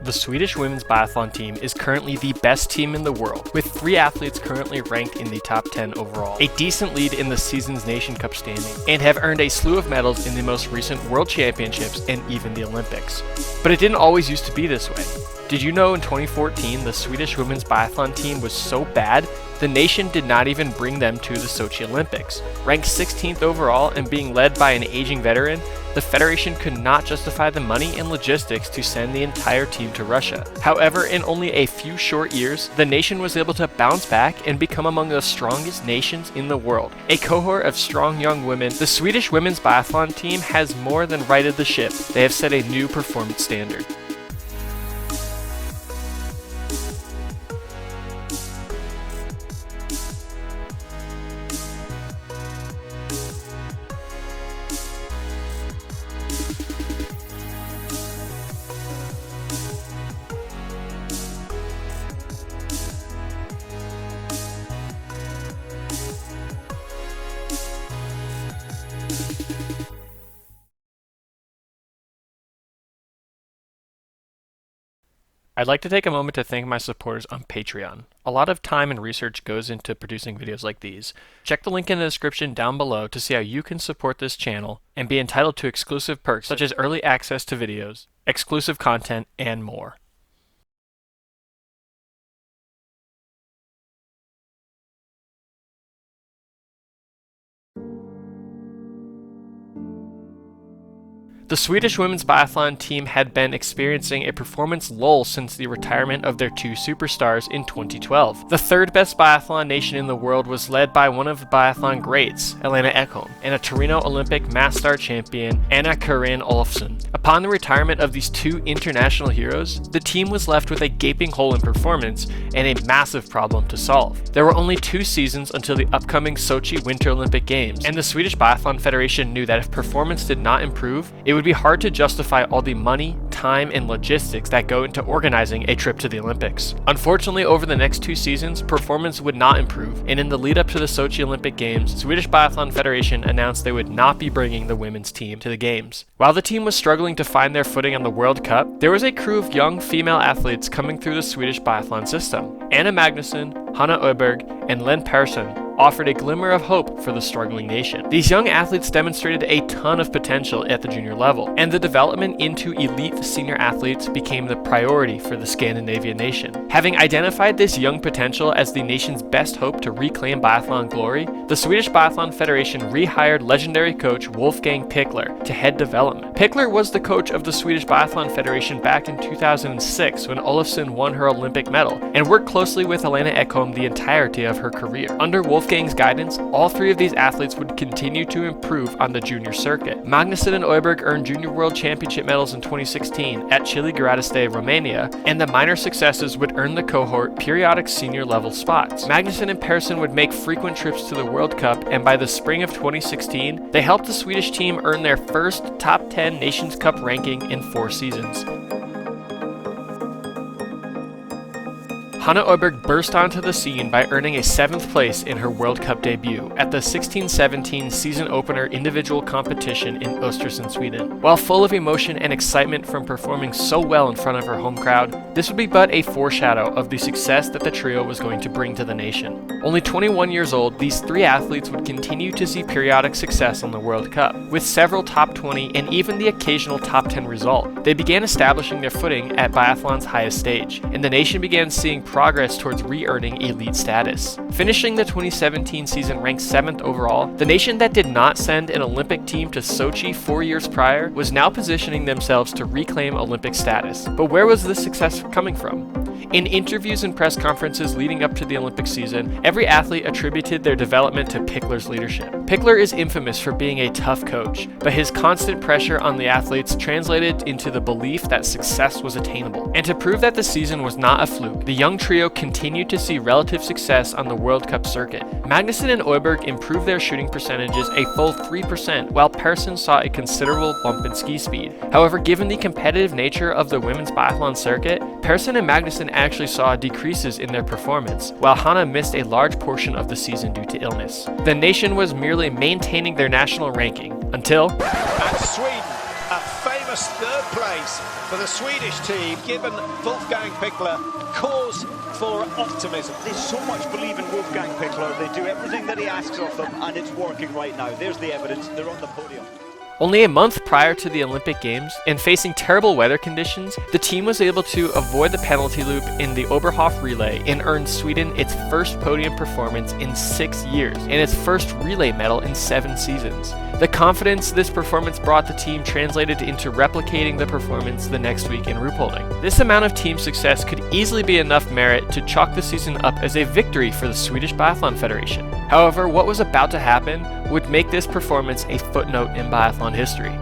the Swedish women's biathlon team is currently the best team in the world, with 3 athletes currently ranked in the top 10 overall, a decent lead in the season's Nation Cup standing, and have earned a slew of medals in the most recent World Championships and even the Olympics. But it didn't always used to be this way. Did you know in 2014 the Swedish women's biathlon team was so bad, the nation did not even bring them to the Sochi Olympics? Ranked 16th overall and being led by an aging veteran, the federation could not justify the money and logistics to send the entire team to Russia. However, in only a few short years, the nation was able to bounce back and become among the strongest nations in the world. A cohort of strong young women, the Swedish women's biathlon team has more than righted the ship. They have set a new performance standard. I'd like to take a moment to thank my supporters on Patreon. A lot of time and research goes into producing videos like these. Check the link in the description down below to see how you can support this channel and be entitled to exclusive perks such as early access to videos, exclusive content, and more. The Swedish women's biathlon team had been experiencing a performance lull since the retirement of their 2 superstars in 2012. The third best biathlon nation in the world was led by one of the biathlon greats, Hanna Oeberg, and a Torino Olympic mass start champion, Anna-Karin Olofsson. Upon the retirement of these 2 international heroes, the team was left with a gaping hole in performance and a massive problem to solve. There were only 2 seasons until the upcoming Sochi Winter Olympic Games, and the Swedish Biathlon Federation knew that if performance did not improve, it would be hard to justify all the money, time, and logistics that go into organizing a trip to the Olympics. Unfortunately, over the next 2 seasons, performance would not improve, and in the lead up to the Sochi Olympic Games, Swedish Biathlon Federation announced they would not be bringing the women's team to the Games. While the team was struggling to find their footing on the World Cup, there was a crew of young female athletes coming through the Swedish biathlon system. Anna Magnusson, Hanna Oeberg, and Linn Persson offered a glimmer of hope for the struggling nation. These young athletes demonstrated a ton of potential at the junior level, and the development into elite senior athletes became the priority for the Scandinavian nation. Having identified this young potential as the nation's best hope to reclaim biathlon glory, the Swedish Biathlon Federation rehired legendary coach Wolfgang Pichler to head development. Pichler was the coach of the Swedish Biathlon Federation back in 2006 when Olofsson won her Olympic medal, and worked closely with Hanna Oeberg the entirety of her career. Under Wolfgang's guidance, all 3 of these athletes would continue to improve on the junior circuit. Magnusson and Oeberg earned Junior World Championship medals in 2016 at Chili Gradiste, Romania, and the minor successes would earn the cohort periodic senior level spots. Magnusson and Persson would make frequent trips to the World Cup, and by the spring of 2016, they helped the Swedish team earn their first top 10 Nations Cup ranking in 4 seasons. Hanna Oeberg burst onto the scene by earning a 7th place in her World Cup debut at the 16-17 season opener individual competition in Östersund, Sweden. While full of emotion and excitement from performing so well in front of her home crowd, this would be but a foreshadow of the success that the trio was going to bring to the nation. Only 21 years old, these 3 athletes would continue to see periodic success on the World Cup, with several top 20 and even the occasional top 10 result. They began establishing their footing at biathlon's highest stage, and the nation began seeing progress towards re-earning elite status. Finishing the 2017 season ranked 7th overall, the nation that did not send an Olympic team to Sochi 4 years prior was now positioning themselves to reclaim Olympic status. But where was this success coming from? In interviews and press conferences leading up to the Olympic season, every athlete attributed their development to Pichler's leadership. Pichler is infamous for being a tough coach, but his constant pressure on the athletes translated into the belief that success was attainable. And to prove that the season was not a fluke, the young trio continued to see relative success on the World Cup circuit. Magnusson and Oeberg improved their shooting percentages a full 3%, while Persson saw a considerable bump in ski speed. However, given the competitive nature of the women's biathlon circuit, Persson and Magnusson actually saw decreases in their performance, while Hanna missed a large portion of the season due to illness. The nation was merely maintaining their national ranking until... And Sweden, a famous just third place for the Swedish team, given Wolfgang Pichler cause for optimism. They so much believe in Wolfgang Pichler. They do everything that he asks of them, and it's working right now. There's the evidence. They're on the podium. Only a month prior to the Olympic Games, and facing terrible weather conditions, the team was able to avoid the penalty loop in the Oberhof relay and earned Sweden its first podium performance in 6 years, and its first relay medal in 7 seasons. The confidence this performance brought the team translated into replicating the performance the next week in Ruhpolding. This amount of team success could easily be enough merit to chalk the season up as a victory for the Swedish Biathlon Federation. However, what was about to happen would make this performance a footnote in biathlon history.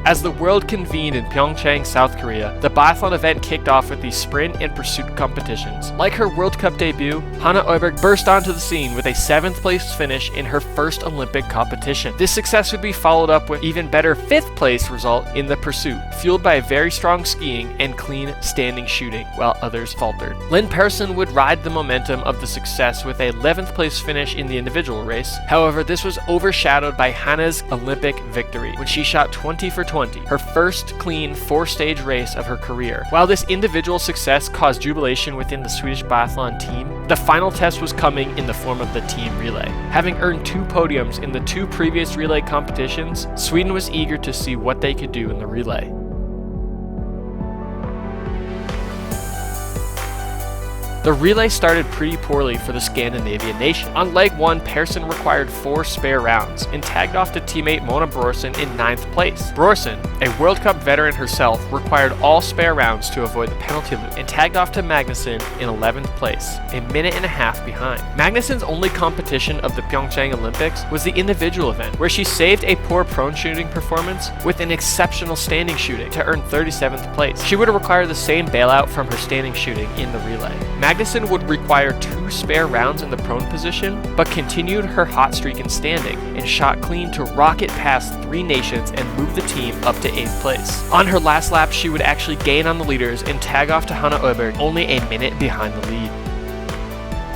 As the world convened in Pyeongchang, South Korea, the biathlon event kicked off with the sprint and pursuit competitions. Like her World Cup debut, Hanna Oeberg burst onto the scene with a 7th place finish in her first Olympic competition. This success would be followed up with even better 5th place result in the pursuit, fueled by very strong skiing and clean standing shooting, while others faltered. Linn Persson would ride the momentum of the success with a 11th place finish in the individual race. However, this was overshadowed by Hanna's Olympic victory, when she shot 20 for 20, her first clean 4-stage race of her career. While this individual success caused jubilation within the Swedish biathlon team, the final test was coming in the form of the team relay. Having earned 2 podiums in the 2 previous relay competitions, Sweden was eager to see what they could do in the relay. The relay started pretty poorly for the Scandinavian nation. On leg 1, Persson required 4 spare rounds and tagged off to teammate Mona Brorsson in 9th place. Brorsson, a World Cup veteran herself, required all spare rounds to avoid the penalty loop and tagged off to Magnusson in 11th place, a minute and a half behind. Magnusson's only competition of the Pyeongchang Olympics was the individual event, where she saved a poor prone shooting performance with an exceptional standing shooting to earn 37th place. She would require the same bailout from her standing shooting in the relay. Magnuson would require 2 spare rounds in the prone position, but continued her hot streak in standing and shot clean to rocket past 3 nations and move the team up to 8th place. On her last lap, she would actually gain on the leaders and tag off to Hanna Oeberg, only a minute behind the lead.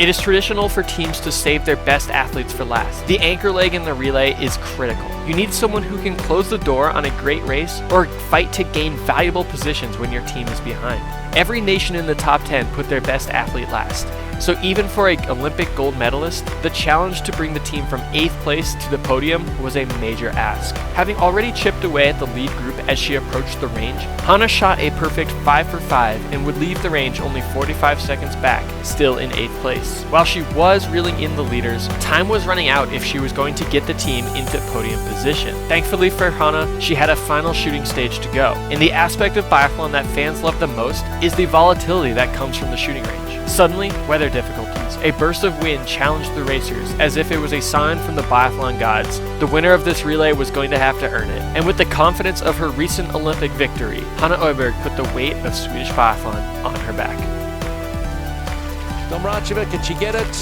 It is traditional for teams to save their best athletes for last. The anchor leg in the relay is critical. You need someone who can close the door on a great race or fight to gain valuable positions when your team is behind. Every nation in the top 10 put their best athlete last. So even for an Olympic gold medalist, the challenge to bring the team from 8th place to the podium was a major ask. Having already chipped away at the lead group as she approached the range, Hanna shot a perfect 5 for 5 and would leave the range only 45 seconds back, still in 8th place. While she was reeling in the leaders, time was running out if she was going to get the team into podium position. Thankfully for Hanna, she had a final shooting stage to go. And the aspect of biathlon that fans love the most is the volatility that comes from the shooting range. Suddenly, weather difficulties. A burst of wind challenged the racers as if it was a sign from the biathlon gods. The winner of this relay was going to have to earn it. And with the confidence of her recent Olympic victory, Hanna Oeberg put the weight of Swedish biathlon on her back. Domracheva, can she get it?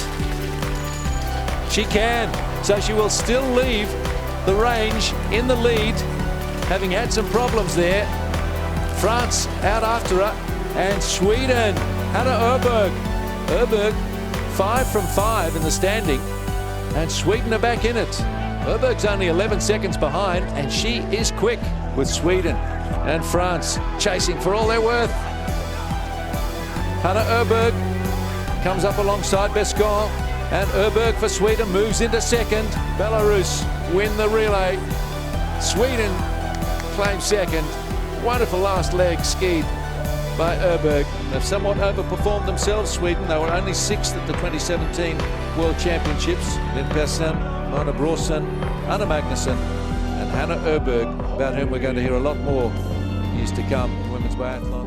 She can. So she will still leave the range in the lead, having had some problems there. France out after her, and Sweden, Hanna Oeberg. Oeberg, 5 from 5 in the standing, and Sweden are back in it. Oeberg's only 11 seconds behind, and she is quick with Sweden and France chasing for all they're worth. Hanna Oeberg comes up alongside Bescon, and Oeberg for Sweden moves into second. Belarus win the relay. Sweden claims second. Wonderful last leg skied by Oeberg. They've somewhat overperformed themselves, Sweden. They were only 6th at the 2017 World Championships. Linn Persson, Mona Brorsson, Anna Magnusson and Hanna Oeberg, about whom we're going to hear a lot more years to come in women's biathlon.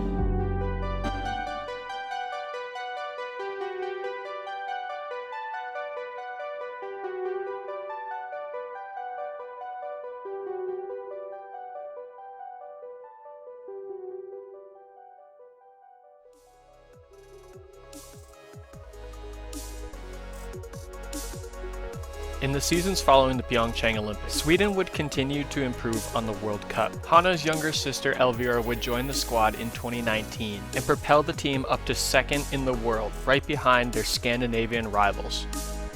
In the seasons following the Pyeongchang Olympics, Sweden would continue to improve on the World Cup. Hanna's younger sister Elvira would join the squad in 2019 and propel the team up to 2nd in the world, right behind their Scandinavian rivals.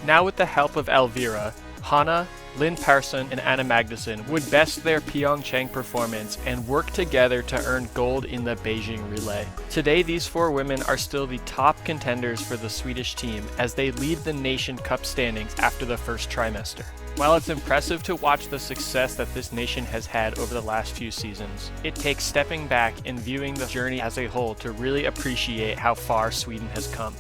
Now with the help of Elvira, Hanna, Linn Persson, and Anna Magnusson would best their Pyeongchang performance and work together to earn gold in the Beijing relay. Today, these 4 women are still the top contenders for the Swedish team as they lead the Nation Cup standings after the first trimester. While it's impressive to watch the success that this nation has had over the last few seasons, it takes stepping back and viewing the journey as a whole to really appreciate how far Sweden has come.